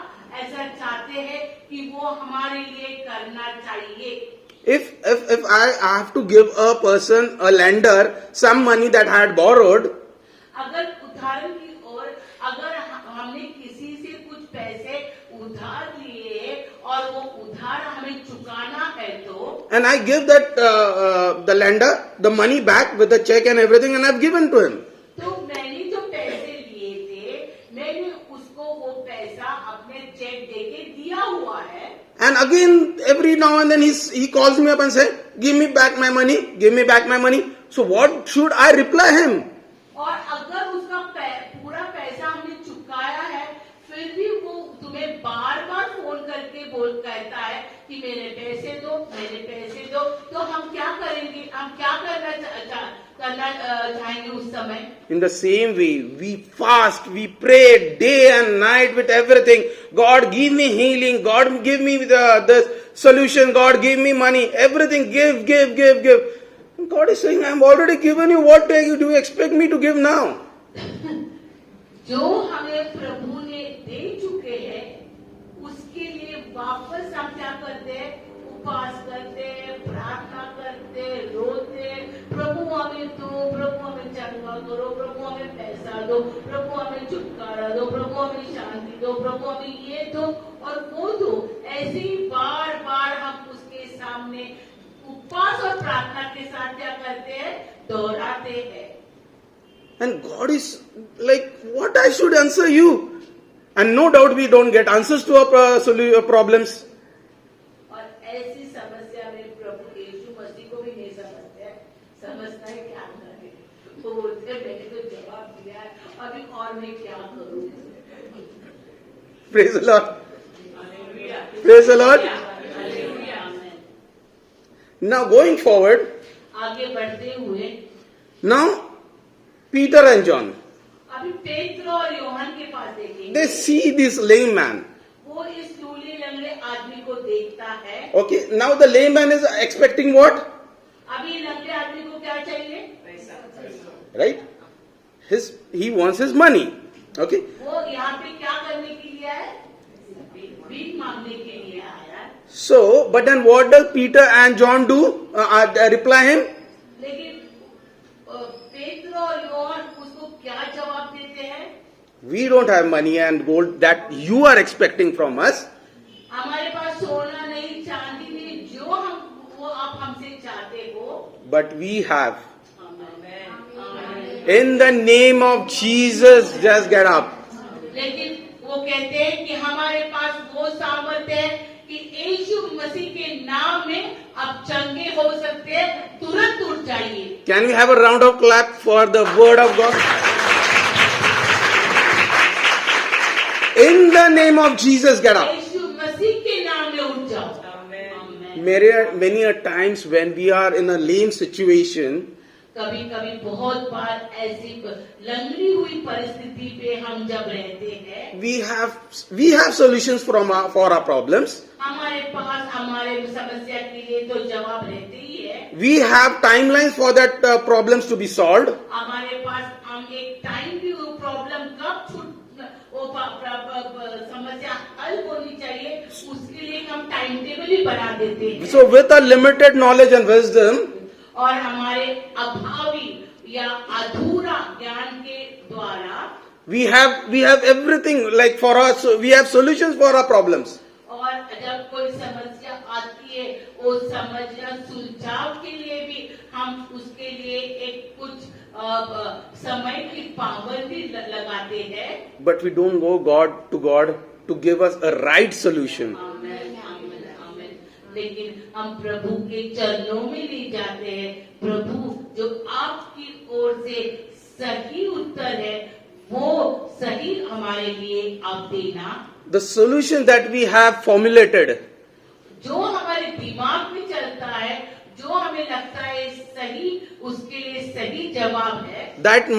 ऐसा चाहते हैं कि वो हमारे लिए करना चाहिए। If I have to give a person, a lender, some money that I had borrowed, अगर उदाहरण की ओर अगर हमने किसी से कुछ पैसे उधार लिए और वो उधार हमें चुकाना है तो, and I give that the lender the money back with the check and everything, and I've given to him. तो मैंने जो पैसे लिए थे मैंने उसको वो पैसा अपने चेक देके दिया हुआ है। And again, every now and then he calls me up and says, give me back my money, give me back my money. So what should I reply him? और अगर उसका पूरा पैसा हमने चुकाया है, फिर भी वो तुम्हें बार बार फोन करके कहता है कि मेरे पैसे दो, तो हम क्या करेंगे? हम क्या करना चाहेंगे उस समय? In the same way, we fast, we pray day and night with everything. God, give me healing. God, give me the solution. God, give me money. Everything, give. God is saying, I have already given you. What do you expect me to give now? जो हमें प्रभु ने दे चुके हैं उसके लिए वापस हम क्या करते हैं? उपवास करते हैं, प्रार्थना करते, रोते, प्रभु हमें दो, प्रभु हमें चंगा करो, प्रभु हमें पैसा दो, प्रभु हमें छुटकारा दो, प्रभु हमें शांति दो, प्रभु हमें ये दो और वो दो। ऐसे ही बार बार हम उसके सामने उपवास और प्रार्थना के साथ क्या करते हैं? दोहराते हैं। And God is like, what I should answer you? And no doubt we don't get answers to our problems. और ऐसी समस्या में प्रभु यीशु मसीह को भी नहीं समझता है क्या करें। वो बोलते हैं मैंने तो जवाब दिया है, अभी और मैं क्या करूं? Praise the Lord. Hallelujah. Praise the Lord. Hallelujah. Now going forward, आगे बढ़ते हुए now Peter and John, अभी पेत्र और योहन के पास देखेंगे। they see this lame man. वो इस लूले लंगड़े आदमी को देखता है। Okay, now the lame man is expecting what? अभी लंगड़े आदमी को क्या चाहिए? Right? He wants his money. Okay? वो यहाँ पे क्या करने के लिए है? भीख मांगने के लिए आया है। So, but then what does Peter and John do? Reply him? लेकिन पेत्र और योहन उसको क्या जवाब देते हैं? We don't have money and gold that you are expecting from us. हमारे पास सोना नहीं, चांदी नहीं, जो वो आप हमसे चाहते हो। But we have. In the name of Jesus, just get up. लेकिन वो कहते हैं कि हमारे पास वो सामर्थ्य है कि यीशु मसीह के नाम में आप चंगे हो सकते हैं, तुरंत उठ जाइए। Can we have a round of clap for the word of God? In the name of Jesus, get up. यीशु मसीह के नाम में उठ जाओ। आमीन। Many a times when we are in a lame situation, कभी कभी बहुत बार ऐसी लंगड़ी हुई परिस्थिति पे हम जब रहते हैं, we have solutions for our problems. हमारे पास हमारे समस्या के लिए तो जवाब रहते ही है। We have timelines for that problems to be solved. हमारे पास हम एक टाइम भी वो प्रॉब्लम कब समस्या हल होनी चाहिए, उसके लिए हम टाइम टेबल ही बना देते हैं। So with a limited knowledge and wisdom, और हमारे अभावी या अधूरा ज्ञान के द्वारा we have everything like for us. We have solutions for our problems. और जब कोई समस्या आती है, वो समस्या सुलझाव के लिए भी हम उसके लिए एक कुछ समय की पाबंदी लगाते हैं। But we don't go God to give us a right solution. आमीन, आमीन, आमीन। लेकिन हम प्रभु के चरणों में ले जाते हैं। प्रभु जो आपकी ओर से सही उत्तर है, वो सही हमारे लिए आप देना। The solution that we have formulated, जो हमारे दिमाग में चलता है, जो हमें लगता है सही, उसके लिए सही जवाब है, that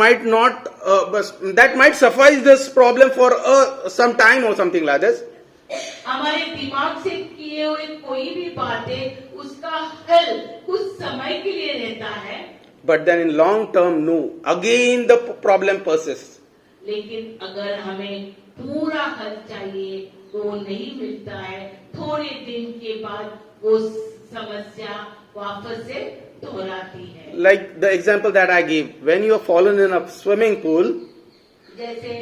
might suffice this problem for some time or something like this. हमारे दिमाग से किए हुए कोई भी बातें उसका हल कुछ समय के लिए रहता है, But then in long term, no. Again the problem persists. लेकिन अगर हमें पूरा हल चाहिए तो वो नहीं मिलता है। थोड़े दिन के बाद वो समस्या वापस से दोहराती है। Like the example that I gave, when you have fallen in a swimming pool, जैसे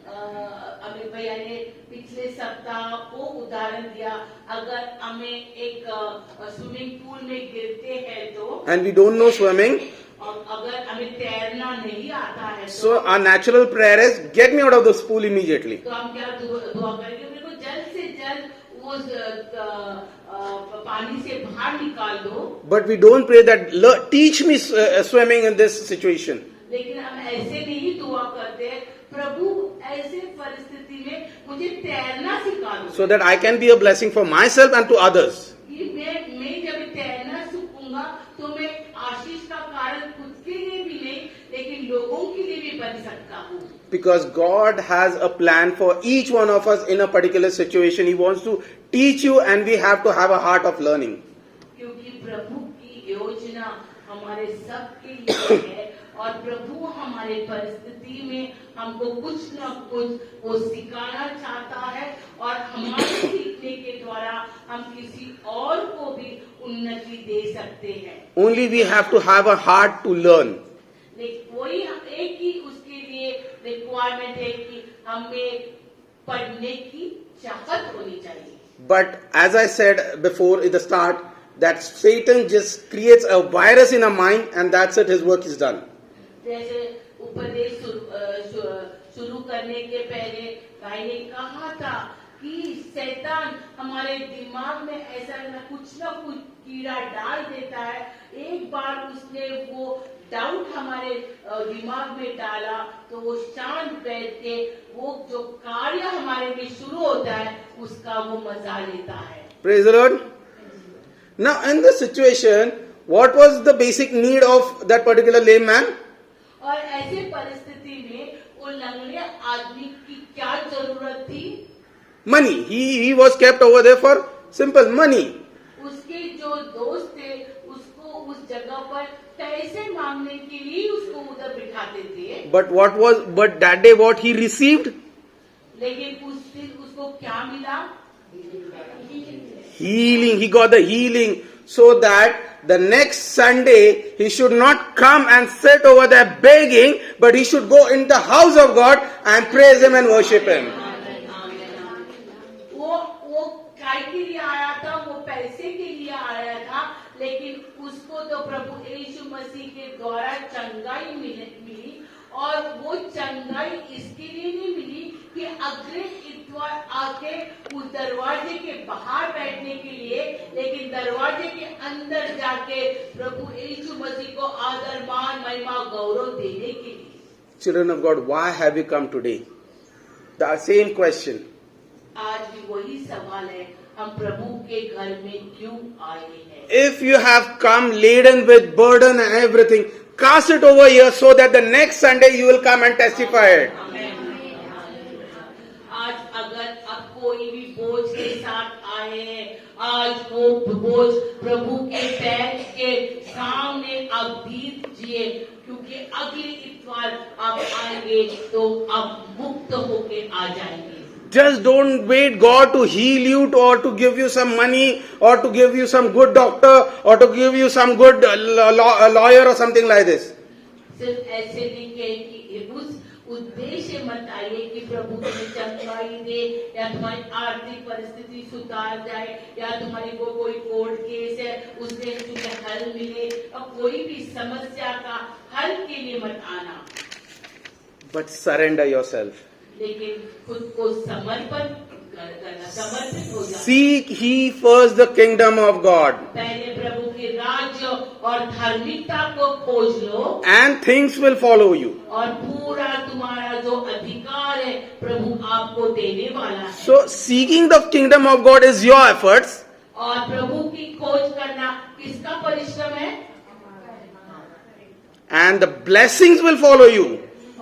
अमित भैया ने पिछले सप्ताह वो उदाहरण दिया, अगर हमें एक स्विमिंग पूल में गिरते हैं तो, and we don't know swimming, और अगर हमें तैरना नहीं आता है so our natural prayer is, get me out of this pool immediately. तो हम क्या दुआ करेंगे, मेरे को जल्द से जल्द वो पानी से बाहर निकाल दो। But we don't pray that, teach me swimming in this situation. लेकिन हम ऐसे नहीं दुआ करते, प्रभु ऐसे परिस्थिति में मुझे तैरना सिखा दो, So that I can be a blessing for myself and to others. कि मैं जब तैरना सीखूंगा तो मैं आशीष का कारण खुद के लिए भी नहीं, लेकिन लोगों के लिए भी बन सकता हूँ। Because God has a plan for each one of us in a particular situation. He wants to teach you, and we have to have a heart of learning. क्योंकि प्रभु की योजना हमारे सबके लिए है, और प्रभु हमारे परिस्थिति में हमको कुछ न कुछ वो सिखाना चाहता है, और हमारे सीखने के द्वारा हम किसी और को भी उन्नति दे सकते हैं। Only we have to have a heart to learn. लेकिन वही एक ही उसके लिए रिक्वायरमेंट है कि हमें पढ़ने की चाहत होनी चाहिए। But as I said before at the start, that Satan just creates a virus in our mind, and that's it, his work is done. जैसे उपदेश शुरू करने के पहले भाई ने कहा था कि शैतान हमारे दिमाग में ऐसा न कुछ कीड़ा डाल देता है। एक बार उसने वो डाउट हमारे दिमाग में डाला तो वो शांत बैठ के वो जो कार्य हमारे में शुरू होता है उसका वो मजा लेता है। Praise the Lord. Now in this situation, what was the basic need of that particular lame man? और ऐसे परिस्थिति में वो लंगड़े आदमी की क्या जरूरत थी? Money. He was kept over there for simple money. उसके जो दोस्त थे उसको उस जगह पर पैसे मांगने के लिए उसको उधर बिठाते थे। But that day what he received? लेकिन उस दिन उसको क्या मिला? Healing. He got the healing, so that the next Sunday he should not come and sit over there begging, but he should go in the house of God and praise Him and worship Him. वो काय के लिए आया था? वो पैसे के लिए आया था, लेकिन उसको तो प्रभु यीशु मसीह के द्वारा चंगाई मिली, और वो चंगाई इसके लिए नहीं मिली कि अगर इतवार आके उस दरवाजे के बाहर बैठने के लिए, लेकिन दरवाजे के अंदर जाके प्रभु यीशु मसीह को आदर, मान, महिमा, गौरव देने के लिए। Children of God, why have you come today? The same question. आज भी वही सवाल है, हम प्रभु के घर में क्यों आए हैं? If you have come laden with burden and everything, cast it over here so that the next Sunday you will come and testify it. आज अगर आप कोई भी बोझ के साथ आए हैं, आज वो बोझ प्रभु के पैर के सामने आप दीजिए, क्योंकि अगली इतवार आप आएंगे तो आप मुक्त होके आ जाएंगे। Just don't wait God to heal you or to give you some money or to give you some good doctor or to give you some good lawyer or something like this. सिर्फ ऐसे नहीं कहे कि उस उद्देश्य मत आइए कि प्रभु तुम्हें चंगाई दे या तुम्हारी आर्थिक परिस्थिति सुधार जाए या तुम्हारी को कोई कोर्ट केस है उससे तुम्हें हल मिले, और कोई भी समस्या का हल के लिए मत आना, But surrender yourself. लेकिन खुद को समर्पित हो जाए। Seek ye first the kingdom of God, पहले प्रभु के राज्य और धार्मिकता को खोज लो, and things will follow you. और पूरा तुम्हारा जो अधिकार है प्रभु आपको देने वाला है। So seeking the kingdom of God is your efforts, और प्रभु की खोज करना किसका परिश्रम है? and the blessings will follow you.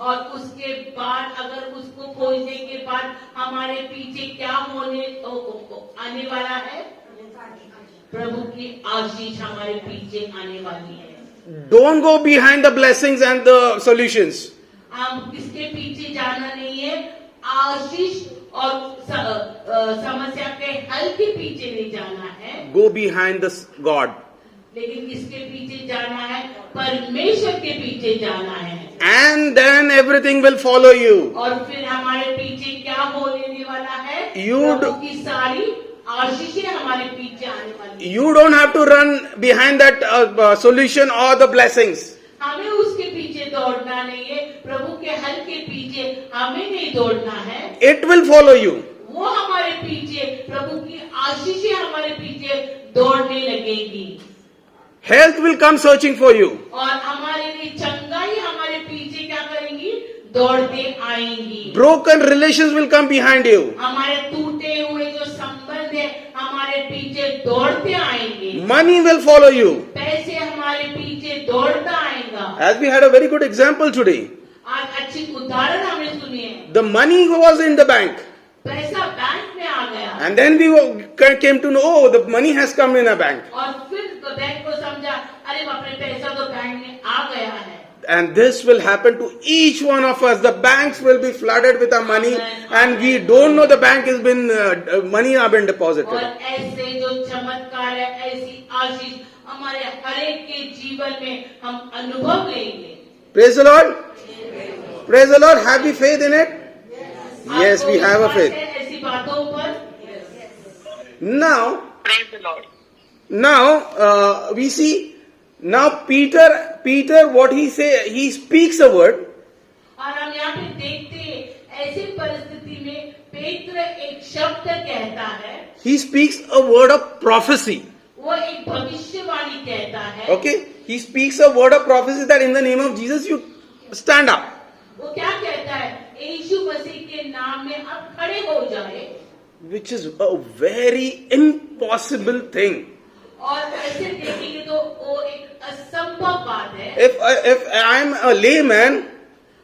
और उसके बाद अगर उसको खोजने के बाद हमारे पीछे क्या आने वाला है? प्रभु की आशीष हमारे पीछे आने वाली है। Don't go behind the blessings and the solutions. हम किसके पीछे जाना नहीं है? आशीष और समस्या के हल के पीछे नहीं जाना है, Go behind the God. लेकिन किसके पीछे जाना है? परमेश्वर के पीछे जाना है। And then everything will follow you. और फिर हमारे पीछे क्या बोलने वाला है? You प्रभु की सारी आशीषें हमारे पीछे आने वाली है। You don't have to run behind that solution or the blessings. हमें उसके पीछे दौड़ना नहीं है, प्रभु के हल के पीछे हमें नहीं दौड़ना है। It will follow you. वो हमारे पीछे, प्रभु की आशीषें हमारे पीछे दौड़ने लगेगी। Health will come searching for you. और हमारे लिए चंगाई हमारे पीछे क्या करेंगी? दौड़ते आएंगी। Broken relations will come behind you. हमारे टूटे हुए जो संबंध है हमारे पीछे दौड़ते आएंगे। Money will follow you. पैसे हमारे पीछे दौड़ता आएगा। As we had a very good example today. आज अच्छी उदाहरण हमने सुनी है। The money was in the bank. पैसा बैंक में आ गया, And then we came to know, oh, the money has come in a bank. और फिर बैंक को समझा, अरे बाप रे, पैसा तो बैंक में आ गया है। And this will happen to each one of us. The banks will be flooded with our money, and we don't know the bank has been money have been और deposited. ऐसे जो चमत्कार है, ऐसी आशीष हमारे हरेक के जीवन में हम अनुभव लेंगे। Praise the Lord. Praise the Lord. Have we faith in it? Yes, we have a faith. ऐसी बातों पर Now, Praise the Lord. we see now Peter, what he say? He speaks a word. और हम यहाँ पे देखते हैं ऐसी परिस्थिति में पेत्र एक शब्द कहता है, He speaks a word of prophecy. वो एक भविष्यवाणी कहता है। Okay, he speaks a word of prophecy that in the name of Jesus you stand up. वो क्या कहता है? यीशु मसीह के नाम में आप खड़े हो जाए, Which is a very impossible thing. और ऐसे देखेंगे तो वो एक असंभव बात है। If I am a layman,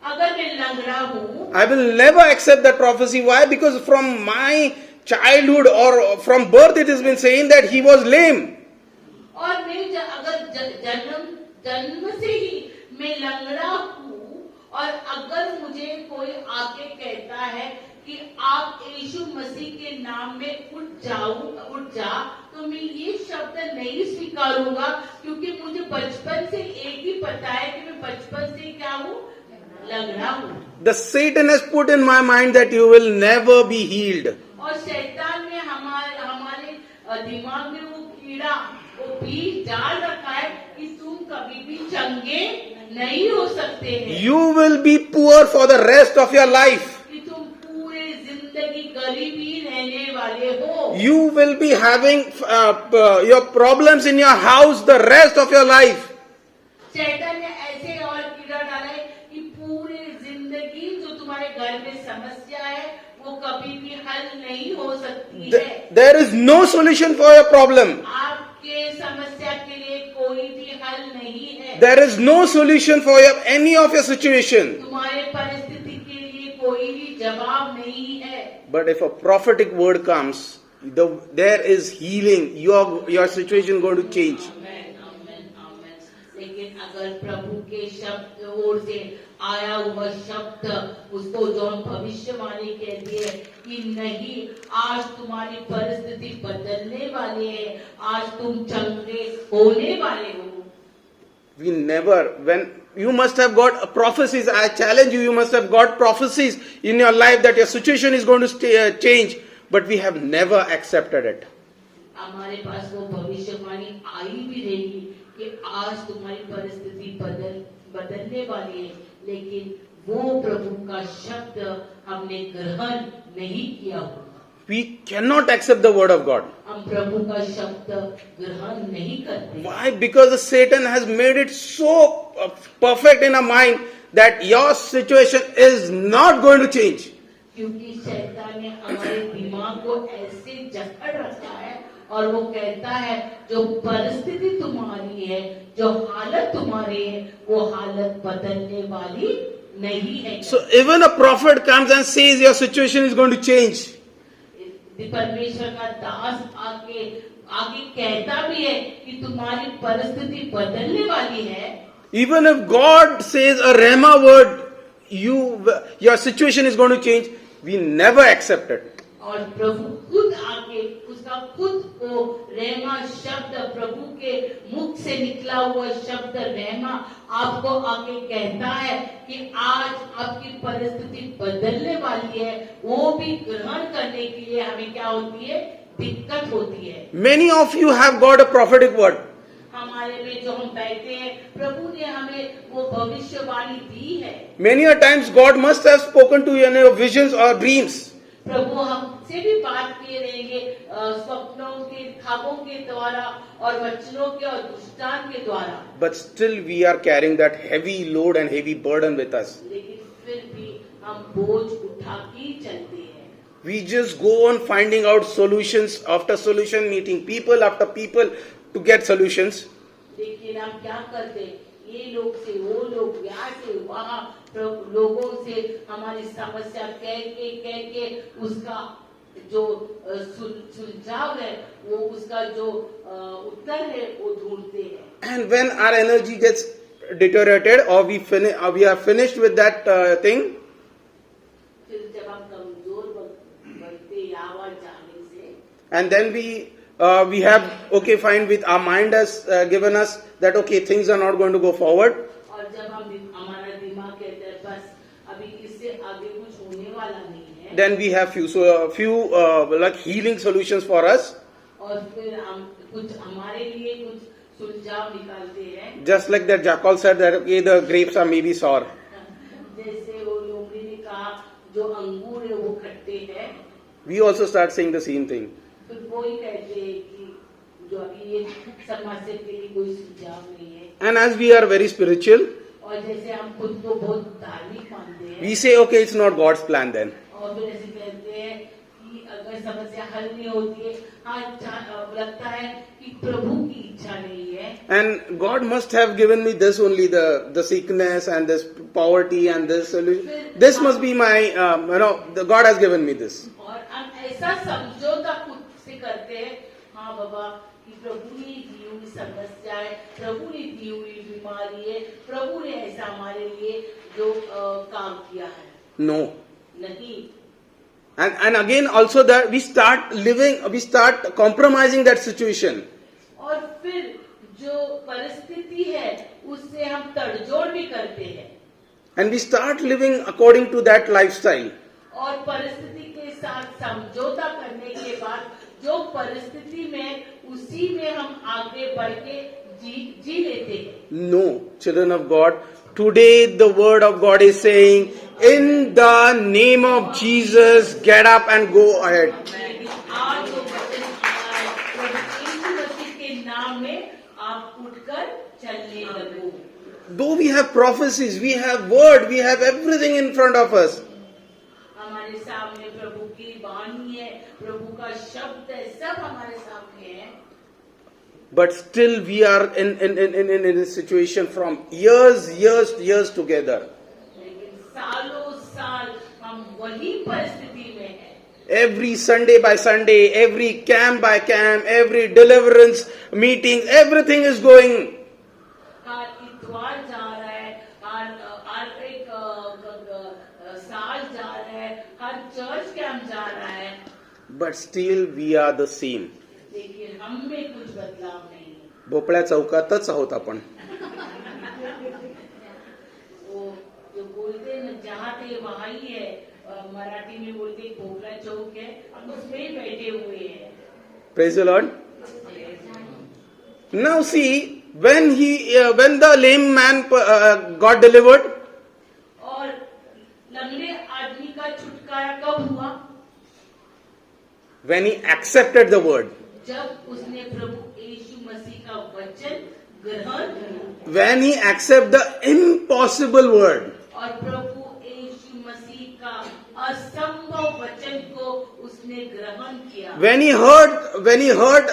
अगर मैं लंगड़ा हूँ, I will never accept that prophecy. Why? Because from my childhood or from birth it has been saying that he was lame. और मैं अगर जन्म से ही मैं लंगड़ा हूँ, और अगर मुझे कोई आके कहता है कि आप यीशु मसीह के नाम में उठ जा, तो मैं ये शब्द नहीं स्वीकारूंगा, क्योंकि मुझे बचपन से एक ही पता है कि मैं बचपन से क्या हूँ? लंगड़ा हूँ। The Satan has put in my mind that you will never be healed. और शैतान ने हमारे दिमाग में वो कीड़ा, वो बीज डाल रखा है कि तुम कभी भी चंगे नहीं हो सकते हैं, You will be poor for the rest of your life. कि तुम पूरे जिंदगी गरीब you will be having your problems in your house the rest of your life. शैतान ने ऐसे और कीड़ा डाला है कि पूरी जिंदगी जो तुम्हारे घर में समस्या है वो कभी भी हल नहीं हो सकती है। There is no solution for your problem. आपके समस्या के लिए कोई भी हल नहीं है। There is no solution for any of your situation. तुम्हारे परिस्थिति के लिए कोई भी जवाब नहीं है। But if a prophetic word comes, there is healing. Your situation going to change. आमेन, आमेन, आमेन। लेकिन अगर प्रभु के शब्द ओर से आया हुआ शब्द उसको जो हम भविष्यवाणी कहते हैं कि नहीं, आज तुम्हारी परिस्थिति बदलने वाली है, आज तुम चंगे होने वाले हो। We never, when you must have got prophecies, I challenge you, you must have got prophecies in your life that your situation is going to change, but we have never accepted it. हमारे पास वो भविष्यवाणी आई भी रहेगी कि आज तुम्हारी परिस्थिति बदलने वाली है, लेकिन वो प्रभु का शब्द हमने ग्रहण नहीं किया हो। We cannot accept the word of God. हम प्रभु का शब्द ग्रहण नहीं करते। Why? Because Satan has made it so perfect in our mind that your situation is not going to change. क्योंकि शैतान ने हमारे दिमाग को ऐसे जकड़ रखा है और वो कहता है जो परिस्थिति तुम्हारी है, जो हालत तुम्हारी है, वो हालत बदलने वाली नहीं है। So even a prophet comes and says your situation is going to change. परमेश्वर का दास आगे कहता भी है कि तुम्हारी परिस्थिति बदलने वाली है। Even if God says a rhema word, your situation is going to change, we never accept it. और प्रभु खुद आके उसका खुद को रहमा शब्द, प्रभु के मुख से निकला हुआ शब्द रहमा आपको आके कहता है कि आज आपकी परिस्थिति बदलने वाली है, वो भी ग्रहण करने के लिए हमें क्या होती है, दिक्कत होती है। Many of you have got a prophetic word. हमारे में जो हम बैठे हैं, प्रभु ने हमें वो भविष्यवाणी दी है। Many a times God must have spoken to you in your visions or dreams. प्रभु हमसे भी बात किए रहेंगे स्वप्नों के, ख्वाबों के द्वारा और वचनों के और दृष्टांत के द्वारा। But still we are carrying that heavy load and heavy burden with us. लेकिन फिर भी हम बोझ उठा के चलते हैं। We just go on finding out solutions after solution, meeting people after people to get solutions. लेकिन हम क्या करते हैं, ये लोग से वो लोग, यहाँ से वहाँ लोगों से हमारी समस्या कह के उसका जो सुलझाव है, वो उसका जो उत्तर है वो ढूंढते हैं। And when our energy gets deteriorated or we are finished with that thing, फिर जब हम कमजोर बनते आवाज जाने से, and then we have, okay, fine, with our mind has given us that okay, things are not going to go forward. और जब हमारा दिमाग कहता है बस अभी इससे आगे कुछ होने वाला नहीं है, Then we have few like healing solutions for us. और फिर हम कुछ हमारे लिए कुछ सुलझाव निकालते हैं। Just like that Jackal said that okay, the grapes are maybe sour. जैसे वो लोमड़ी ने कहा जो अंगूर है वो खट्टे हैं, We also start saying the same thing. फिर वो ही कहते हैं कि जो अभी ये समस्या के लिए कोई सुझाव नहीं है। And as we are very spiritual, और जैसे हम खुद को बहुत धार्मिक मानते हैं, we say okay, it's not God's plan then. और फिर ऐसे कहते हैं कि अगर समस्या हल नहीं होती है, हाँ लगता है कि प्रभु की इच्छा नहीं है। And God must have given me this only, the sickness and this poverty and this solution. This must be my, God has given me this. और हम ऐसा समझौता खुद से करते हैं, हाँ बाबा कि प्रभु ने दी हुई समस्या है, प्रभु ने दी हुई बीमारी है, प्रभु ने ऐसा हमारे लिए जो काम किया है। No. नहीं। And again also that we start compromising that situation. और फिर जो परिस्थिति है उससे हम तड़जोड़ भी करते हैं। And we start living according to that lifestyle. और परिस्थिति के साथ समझौता करने के बाद जो परिस्थिति में उसी में हम आगे बढ़ के जी लेते हैं। No, children of God, today the word of God is saying, in the name of Jesus, get up and go ahead. आज जो though we have prophecies, we have word, we have everything in front of us, हमारे सामने प्रभु की वाणी है, प्रभु का शब्द है, सब हमारे सामने है, but still we are in a situation from years together. लेकिन सालों साल हम वही परिस्थिति में हैं. Every Sunday by Sunday, every camp by camp, every deliverance meeting, everything is going. हर इतवार जा रहा है, हर एक साल जा रहा है, हर चर्च कैंप जा रहा है, But still we are the same. लेकिन हम में कुछ बदलाव नहीं है. भोपळ्या चौकातच आहोत आपण. वो जो बोलते हैं ना, जहाँ थे वहाँ ही है, मराठी में बोलते भोपला चौक है, हम उसमें ही बैठे हुए हैं. Praise the Lord. Now see, when the lame man got delivered, और लंगड़े आदमी का छुटकारा कब हुआ? when he accepted the word, जब उसने प्रभु यीशु मसीह का वचन ग्रहण किया, when he accepted the impossible word, और प्रभु यीशु मसीह का असंभव वचन को उसने ग्रहण किया, when he heard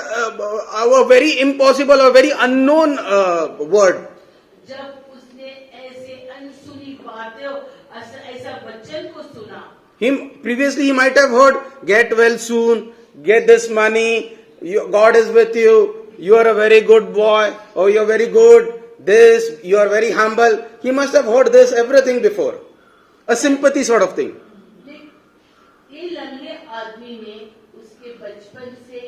our very impossible or very unknown word, जब उसने ऐसे अनसुनी बातें, ऐसा वचन को सुना, previously he might have heard, get well soon, get this money, God is with you, you are a very good boy, or you are very good, this, you are very humble. He must have heard this, everything before. A sympathy sort of thing. ये लंगड़े आदमी ने उसके बचपन से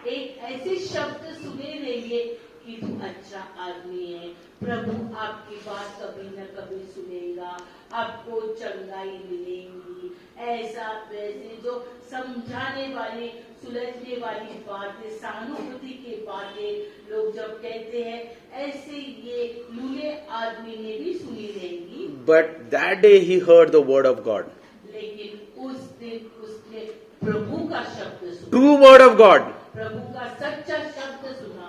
एक ऐसे शब्द सुने रहेंगे कि तू अच्छा आदमी है, प्रभु आपकी बात कभी न कभी सुनेगा, आपको चंगाई मिलेगी, ऐसा वैसे जो समझाने वाली, सुलझने वाली बातें, सहानुभूति की बातें लोग जब कहते हैं, ऐसे ये लूले आदमी ने भी सुनी रहेंगी. But that day he heard the word of God. लेकिन उस दिन उसने प्रभु का शब्द सुना, True word of God. प्रभु का सच्चा शब्द सुना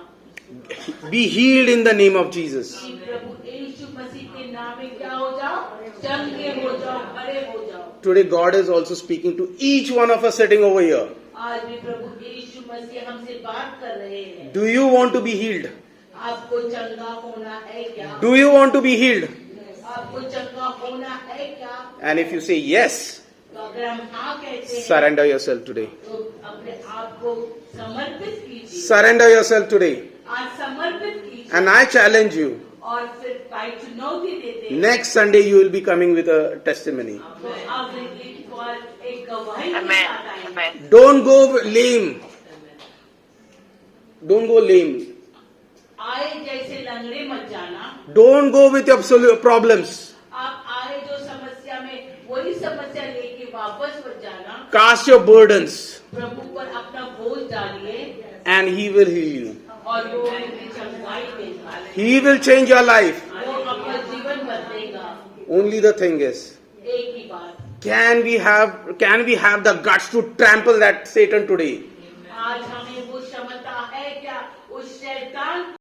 Be healed in the name of Jesus. कि प्रभु यीशु मसीह के नाम में क्या हो जाओ, चंगे हो जाओ, भरे हो जाओ. Today God is also speaking to each one of us sitting over here. आज भी प्रभु यीशु मसीह हमसे बात कर रहे हैं. Do you want to be healed? आपको चंगा होना है क्या? Do you want to be healed? आपको चंगा होना है क्या? And if you say yes, तो अगर हम हाँ कहते हैं, surrender yourself today. तो अपने आप को समर्पित कीजिए. Surrender yourself today. आज समर्पित कीजिए. And I challenge you, और फिर भाई चुनौती देते हैं. next Sunday you will be coming with a testimony. तो आप एक गवाही के Amen. साथ आएंगे. Amen. Don't go lame. Don't go lame. आए जैसे लंगड़े मत जाना. Don't go with your problems. आप आए जो समस्या में, वही समस्या लेके वापस मत जाना. Cast your burdens प्रभु पर अपना बोझ डालिए and He will heal you. और वो अपनी चंगाई देगा. He will change your life. वो अपना जीवन बदलेगा. Only the thing is, एक ही बात, can we have the guts to trample that Satan today? आज हमें